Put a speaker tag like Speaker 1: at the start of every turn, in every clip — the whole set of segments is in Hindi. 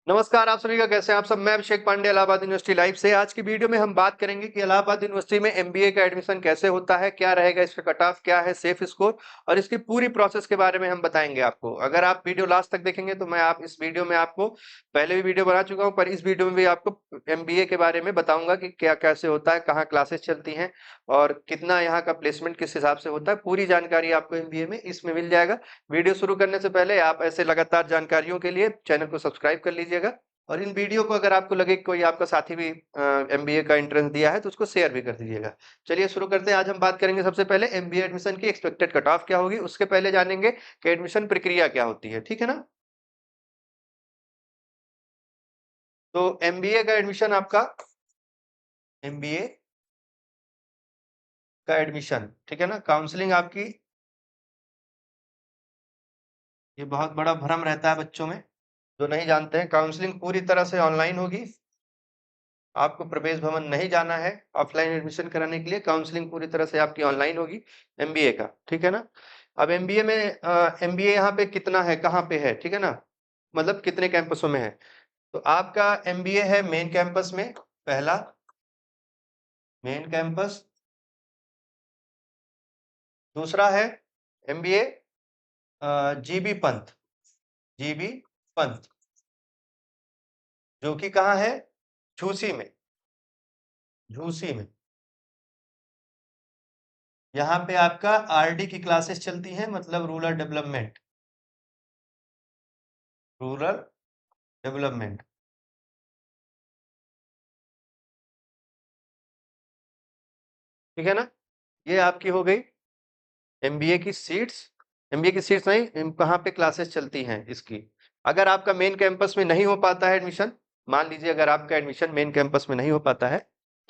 Speaker 1: नमस्कार, आप सभी का कैसे हैं आप सब। मैं अभिषेक पांडे इलाहाबाद यूनिवर्सिटी लाइव से। आज की वीडियो में हम बात करेंगे कि इलाहाबाद यूनिवर्सिटी में एमबीए का एडमिशन कैसे होता है, क्या रहेगा इसका कट ऑफ, क्या है सेफ स्कोर और इसकी पूरी प्रोसेस के बारे में हम बताएंगे आपको। अगर आप वीडियो लास्ट तक देखेंगे तो मैं आप इस वीडियो में आपको पहले भी वीडियो बना चुका हूं, पर इस वीडियो में भी आपको एमबीए के बारे में बताऊंगा कि क्या कैसे होता है, कहाँ क्लासेस चलती हैं और कितना यहाँ का प्लेसमेंट किस हिसाब से होता है। पूरी जानकारी आपको एमबीए में इसमें मिल जाएगा। वीडियो शुरू करने से पहले आप ऐसे लगातार जानकारियों के लिए चैनल को सब्सक्राइब कर लीजिएगा और इन वीडियो को अगर आपको लगे कोई आपका साथी भी एमबीए का एंट्रेंस दिया है तो उसको शेयर भी कर दीजिएगा। चलिए शुरू करते हैं। आज हम बात करेंगे सबसे पहले एमबीए एडमिशन की एक्सपेक्टेड कट ऑफ क्या होगी, उसके पहले जानेंगे कि एडमिशन प्रक्रिया क्या होती है। ठीक है ना। तो एमबीए का एडमिशन आपका एमबीए का एडमिशन ठीक है ना, काउंसलिंग आपकी, ये बहुत बड़ा भ्रम रहता है बच्चों में जो नहीं जानते हैं। काउंसलिंग पूरी तरह से ऑनलाइन होगी, आपको प्रवेश भवन नहीं जाना है ऑफलाइन एडमिशन कराने के लिए। काउंसलिंग पूरी तरह से आपकी ऑनलाइन होगी एमबीए का। ठीक है ना। अब एमबीए में एमबीए यहाँ पे कितना है, कहाँ पे है, ठीक है ना, मतलब कितने कैंपसों में है। तो आपका एमबीए है मेन कैंपस में, पहला मेन कैंपस। दूसरा है MBA GB Pant, GB Pant, जो कि कहाँ है, झूसी में, झूसी में। यहाँ पे आपका आरडी की क्लासेस चलती हैं, मतलब रूरल डेवलपमेंट, रूरल डेवलपमेंट। ठीक है ना। ये आपकी हो गई एमबीए की सीट्स। एमबीए की सीट्स नहीं, कहाँ पे क्लासेस चलती हैं इसकी। अगर आपका मेन कैंपस में नहीं हो पाता है एडमिशन, मान लीजिए अगर आपका एडमिशन मेन कैंपस में नहीं हो पाता है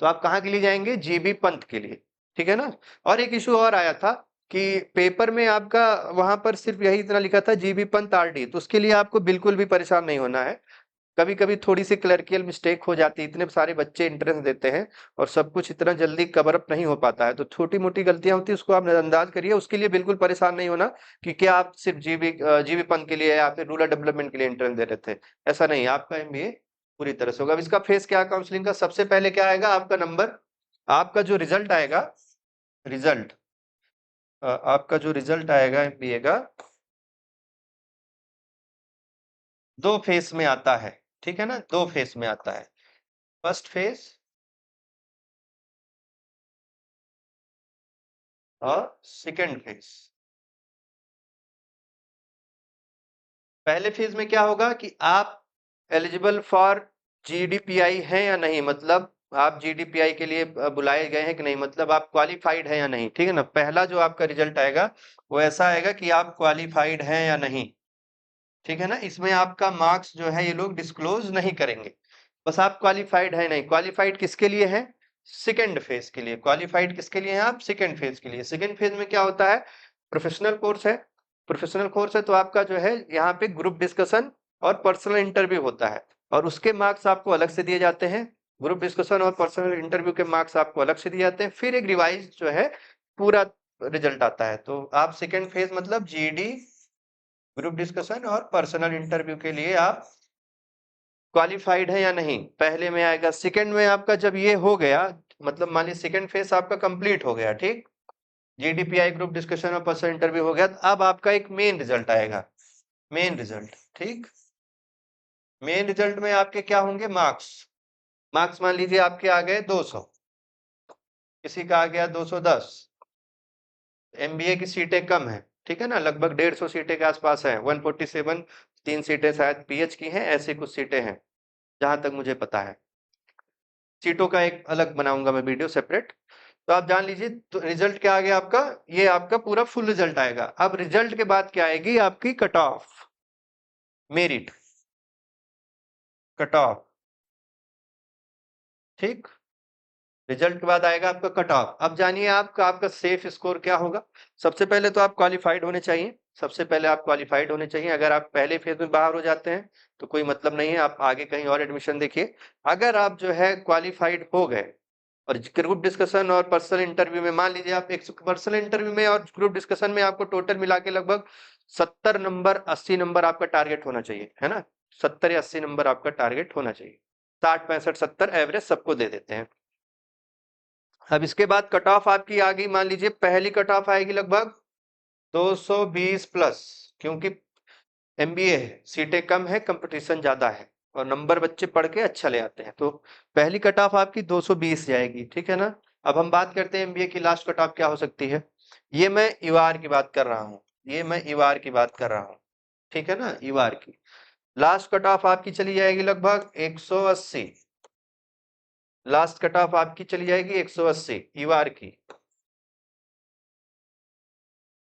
Speaker 1: तो आप कहाँ के लिए जाएंगे, जीबी पंत के लिए। ठीक है ना। और एक इशू और आया था कि पेपर में आपका वहां पर सिर्फ यही इतना लिखा था जीबी पंत आरडी, तो उसके लिए आपको बिल्कुल भी परेशान नहीं होना है। कभी कभी थोड़ी सी क्लर्कियल मिस्टेक हो जाती है, इतने सारे बच्चे एंट्रेंस देते हैं और सब कुछ इतना जल्दी कवर अप नहीं हो पाता है, तो छोटी मोटी गलतियां होती है, उसको आप नजरअंदाज करिए। उसके लिए बिल्कुल परेशान नहीं होना कि क्या आप सिर्फ जीबी पंत के लिए या फिर रूरल डेवलपमेंट के लिए एंट्रेंस दे रहे थे। ऐसा नहीं, आपका एमबीए पूरी तरह से होगा। अब इसका फेस क्या काउंसलिंग का, सबसे पहले क्या आएगा, आपका नंबर, आपका जो रिजल्ट आएगा, रिजल्ट आपका जो रिजल्ट आएगा एमबीए का, दो फेस में आता है। ठीक है ना, दो फेस में आता है। फर्स्ट फेस और सेकेंड फेज। पहले फेज में क्या होगा कि आप एलिजिबल फॉर जीडीपीआई हैं या नहीं, मतलब आप जीडीपीआई के लिए बुलाए गए हैं कि नहीं, मतलब आप क्वालिफाइड हैं या नहीं। ठीक है ना। पहला जो आपका रिजल्ट आएगा वो ऐसा आएगा कि आप क्वालिफाइड हैं या नहीं। ठीक है ना। इसमें आपका मार्क्स जो है ये लोग डिस्क्लोज नहीं करेंगे, बस आप क्वालिफाइड है नहीं। क्वालिफाइड किसके लिए है, सेकेंड फेज के लिए। क्वालिफाइड किसके लिए हैं आप, सेकेंड फेज के लिए। सेकेंड फेज में क्या होता है, प्रोफेशनल कोर्स है। प्रोफेशनल कोर्स है तो आपका जो है यहाँ पे ग्रुप डिस्कशन और पर्सनल इंटरव्यू होता है और उसके मार्क्स आपको अलग से दिए जाते हैं। ग्रुप डिस्कशन और पर्सनल इंटरव्यू के मार्क्स आपको अलग से दिए जाते हैं, फिर एक रिवाइज जो है पूरा रिजल्ट आता है। तो आप सेकेंड फेज मतलब जीडी, ग्रुप डिस्कशन और पर्सनल इंटरव्यू के लिए आप क्वालिफाइड है या नहीं, पहले में आएगा। सेकंड में आपका जब ये हो गया, मतलब मान लीजिए सेकंड फेज आपका कंप्लीट हो गया, ठीक, जीडीपीआई ग्रुप डिस्कशन और पर्सनल इंटरव्यू हो गया, तो अब आपका एक मेन रिजल्ट आएगा, मेन रिजल्ट। ठीक, मेन रिजल्ट में आपके क्या होंगे, मार्क्स। मार्क्स मान लीजिए आपके आ गए 200, किसी का आ गया 210। एमबीए की सीटें कम है, ठीक है ना, लगभग 150 सीटें के आसपास है, 147, 3 सीटें शायद पीएच की हैं, ऐसी कुछ सीटें हैं जहां तक मुझे पता है। सीटों का एक अलग बनाऊंगा मैं वीडियो सेपरेट। तो आप जान लीजिए, तो रिजल्ट क्या आ गया आपका, ये आपका पूरा फुल रिजल्ट आएगा। अब रिजल्ट के बाद क्या आएगी, आपकी cut off, merit, cut off. ठीक, रिजल्ट के बाद आएगा आपका कट ऑफ। अब जानिए आपका आपका सेफ स्कोर क्या होगा। सबसे पहले तो आप क्वालिफाइड होने चाहिए, सबसे पहले आप क्वालिफाइड होने चाहिए। अगर आप पहले फेज में बाहर हो जाते हैं तो कोई मतलब नहीं है, आप आगे कहीं और एडमिशन देखिए। अगर आप जो है क्वालिफाइड हो गए और ग्रुप डिस्कशन और पर्सनल इंटरव्यू में, मान लीजिए आप एक पर्सनल इंटरव्यू में और ग्रुप डिस्कशन में आपको टोटल मिला के लगभग 70 नंबर 80 नंबर आपका टारगेट होना चाहिए, है ना। 70 या 80 नंबर आपका टारगेट होना चाहिए। 60 65 70 एवरेज सबको दे देते हैं। अब इसके बाद कट ऑफ आपकी आ गई, मान लीजिए पहली कट ऑफ आएगी लगभग 220 प्लस, क्योंकि एमबीए है, सीटें कम है, कंपटीशन ज्यादा है और नंबर बच्चे पढ़ के अच्छा ले आते हैं, तो पहली कट ऑफ आपकी 220 जाएगी, ठीक है ना। अब हम बात करते हैं एमबीए की लास्ट कट ऑफ क्या हो सकती है। ये मैं ईवार की बात कर रहा हूँ, ये मैं ईवार की बात कर रहा हूँ, ठीक है ना। ईवार की लास्ट कट ऑफ आपकी चली जाएगी लगभग 180, लास्ट कट ऑफ आपकी चली जाएगी 180 ईवार की।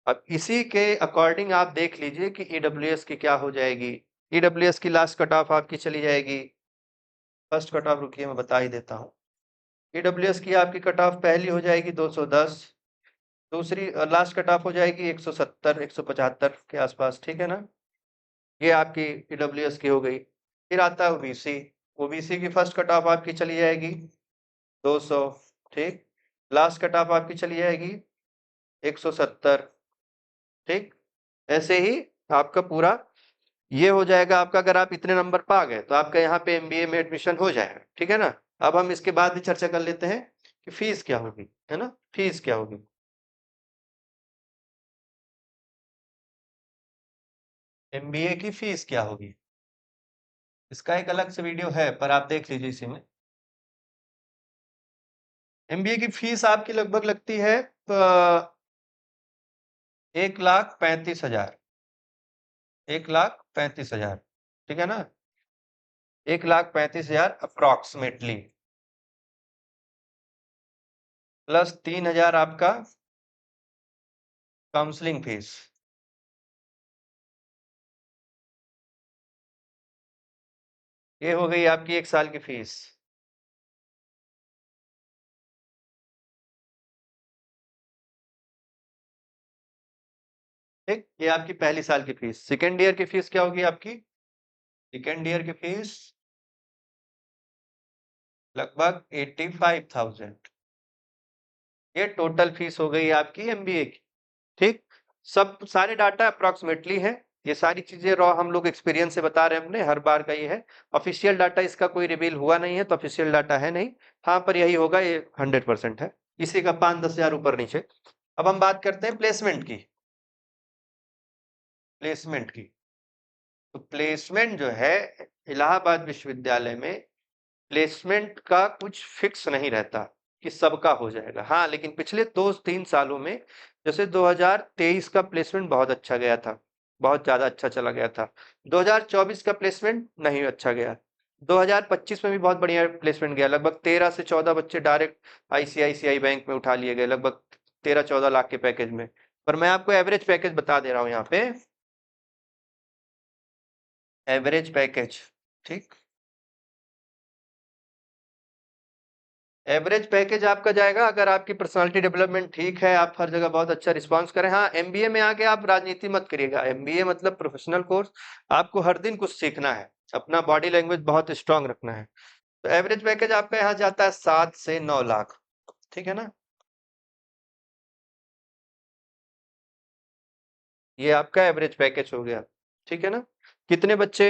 Speaker 1: अब इसी के अकॉर्डिंग आप देख लीजिए कि ईडब्ल्यूएस की क्या हो जाएगी। ईडब्ल्यूएस की लास्ट कट ऑफ आपकी चली जाएगी, फर्स्ट कट ऑफ रुकिए मैं बता ही देता हूँ। ईडब्ल्यूएस की आपकी कट ऑफ पहली हो जाएगी 210, दूसरी लास्ट कट ऑफ हो जाएगी 170 175 के आसपास, ठीक है ना। ये आपकी ईडब्ल्यूएस की हो गई। फिर आता है ओबीसी, ओबीसी की फर्स्ट कट ऑफ आपकी चली जाएगी 200, ठीक। लास्ट कट ऑफ आपकी चली जाएगी 170, ठीक। ऐसे ही आपका पूरा ये हो जाएगा आपका। अगर आप इतने नंबर पा गए तो आपका यहाँ पे एमबीए में एडमिशन हो जाएगा, ठीक है ना। अब हम इसके बाद भी चर्चा कर लेते हैं कि फीस क्या होगी, है ना, फीस क्या होगी। एमबीए की फीस क्या होगी, इसका एक अलग से वीडियो है, पर आप देख लीजिए इसी में। एमबीए की फीस आपकी लगभग लगती है 1,35,000, 1,35,000, ठीक है ना। 1,35,000 अप्रोक्सीमेटली, प्लस 3,000 आपका काउंसलिंग फीस। ये हो गई आपकी 1 साल की फीस, ठीक। ये आपकी पहली साल की फीस। सेकेंड ईयर की फीस क्या होगी आपकी, सेकेंड ईयर की फीस लगभग 85,000। ये टोटल फीस हो गई आपकी एमबीए की, ठीक। सब सारे डाटा अप्रोक्सीमेटली है, ये सारी चीजें रॉ हम लोग एक्सपीरियंस से बता रहे हैं अपने, हर बार का ये है। ऑफिशियल डाटा इसका कोई रिवील हुआ नहीं है, तो ऑफिशियल डाटा है नहीं। हाँ, पर यही होगा, ये 100% है, इसी का 5-10 हजार ऊपर नीचे। अब हम बात करते हैं प्लेसमेंट की, प्लेसमेंट की। तो प्लेसमेंट जो है इलाहाबाद विश्वविद्यालय में, प्लेसमेंट का कुछ फिक्स नहीं रहता कि सबका हो जाएगा। हाँ, लेकिन पिछले 2-3 सालों में जैसे 2023 का प्लेसमेंट बहुत अच्छा गया था, बहुत ज्यादा अच्छा चला गया था। 2024 का प्लेसमेंट नहीं अच्छा गया। 2025 में भी बहुत बढ़िया प्लेसमेंट गया, लगभग 13 से 14 बच्चे डायरेक्ट आईसीआईसीआई बैंक में उठा लिए गए, लगभग 13-14 लाख के पैकेज में। पर मैं आपको एवरेज पैकेज बता दे रहा हूँ यहाँ पे, एवरेज पैकेज, ठीक। एवरेज पैकेज आपका जाएगा, अगर आपकी पर्सनालिटी डेवलपमेंट ठीक है, आप हर जगह बहुत अच्छा रिस्पांस करें। हाँ, एमबीए में आके आप राजनीति मत करिएगा, एमबीए मतलब प्रोफेशनल कोर्स, आपको हर दिन कुछ सीखना है, अपना बॉडी लैंग्वेज बहुत स्ट्रांग रखना है। तो एवरेज पैकेज आपका यहाँ जाता है 7 से 9 लाख, ठीक है ना। ये आपका एवरेज पैकेज हो गया, ठीक है ना। कितने बच्चे,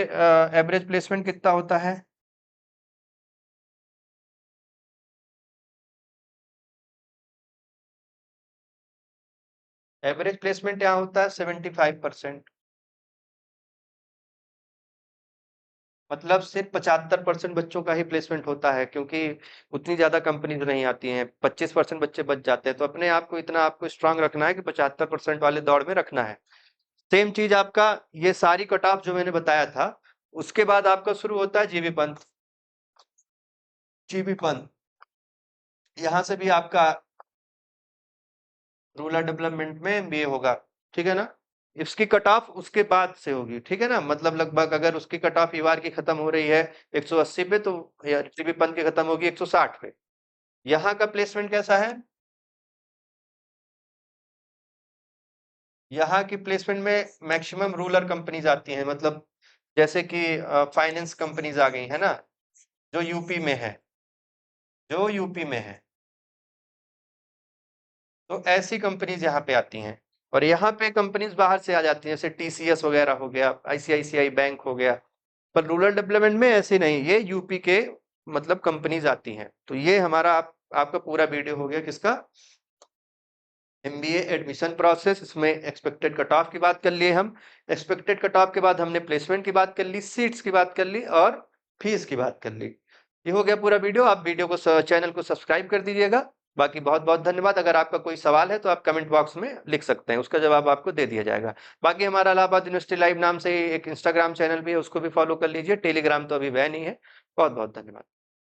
Speaker 1: एवरेज प्लेसमेंट कितना होता है, एवरेज प्लेसमेंट यहाँ होता है 75%, मतलब सिर्फ 75% बच्चों का ही प्लेसमेंट होता है, क्योंकि उतनी ज्यादा कंपनीज नहीं आती हैं, 25% बच्चे बच जाते हैं। तो अपने आप को इतना आपको स्ट्रांग रखना है कि 75% वाले दौड़ में रखना है। सेम चीज आपका, ये सारी कट ऑफ जो मैंने बताया था, उसके बाद आपका शुरू होता है जीबी पंत। जीबी पंत यहाँ से भी आपका रूरल डेवलपमेंट में एमबीए होगा, ठीक है ना। इसकी कट ऑफ उसके बाद से होगी, ठीक है ना। मतलब लगभग अगर उसकी कट ऑफ इवार की खत्म हो रही है 180 पे, तो जीबी पंत की खत्म होगी 160 पे। यहाँ का प्लेसमेंट कैसा है, यहाँ की प्लेसमेंट में मैक्सिमम रूरल कंपनीज आती हैं, मतलब जैसे कि फाइनेंस कंपनीज आ गई है ना, जो यूपी में है, जो यूपी में है, तो ऐसी कंपनीज यहाँ पे आती हैं। और यहाँ पे कंपनीज बाहर से आ जाती हैं, जैसे टीसीएस वगैरह हो गया, आईसीआईसीआई बैंक हो गया। पर रूरल डेवलपमेंट में ऐसे नहीं, ये यूपी के मतलब कंपनीज आती हैं। तो ये हमारा आपका पूरा वीडियो हो गया किसका, एमबीए एडमिशन प्रोसेस। इसमें एक्सपेक्टेड कट ऑफ की बात कर लिए हम, एक्सपेक्टेड कट ऑफ के बाद हमने प्लेसमेंट की बात कर ली, सीट्स की बात कर ली और फीस की बात कर ली। ये हो गया पूरा वीडियो। आप वीडियो को चैनल को सब्सक्राइब कर दीजिएगा। बाकी बहुत बहुत धन्यवाद। अगर आपका कोई सवाल है तो आप कमेंट बॉक्स में लिख सकते हैं, उसका जवाब आपको दे दिया जाएगा। बाकी हमारा इलाहाबाद यूनिवर्सिटी लाइव नाम से एक इंस्टाग्राम चैनल भी है, उसको भी फॉलो कर लीजिए। टेलीग्राम तो अभी बैन ही है। बहुत बहुत धन्यवाद।